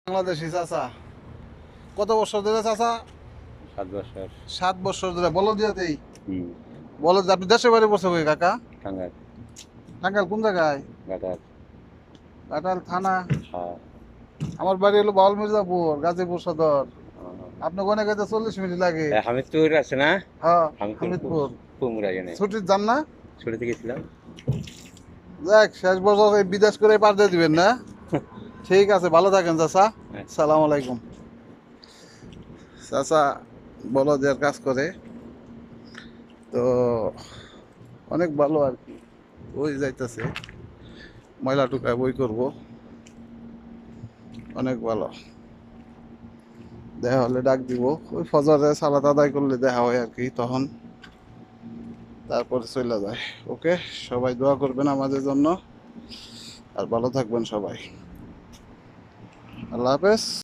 বাংলাদেশি চাচা কত বছর ধরে চাচা? 7 বছর। 7 বছর ধরে বলো দিয়াতেই হুম। বলো যে আপনি দেশের বাড়ি বসে কই কাকা? টাঙ্গাইল। টাঙ্গাইল কোন জায়গায়? গাটার। ঘাটাল থানা। হ্যাঁ। আমার বাড়ি হলো বাউল মির্জাপুর, গাজীপুর সদর। আহ, আপনি কোনে গেতে 40 মিনিট লাগে। হামিদপুর আছে না? হ্যাঁ, হামিদপুর হামিদপুর। কুমুরা জানে। ছুটির যান না? ছুটিতে গেছিলাম। যাক, শেষ বছর এই বিদেশ করে পার দিয়ে দিবেন না? ঠিক আছে, ভালো থাকেন চাচা। আচ্ছা। সালাম আলাইকুম। চাচা বলদের কাজ করে, তো অনেক ভালো আর কি। ওই যাইতেছে ময়লা টুকায় বই করব, অনেক ভালো। দেখা হলে ডাক দিব, ওই ফজরে সালাত আদায় করলে দেখা হয় আর কি, তখন তারপরে চলে যায়। ওকে, সবাই দোয়া করবেন আমাদের জন্য, আর ভালো থাকবেন সবাই। আল্লাহ হাফেজ।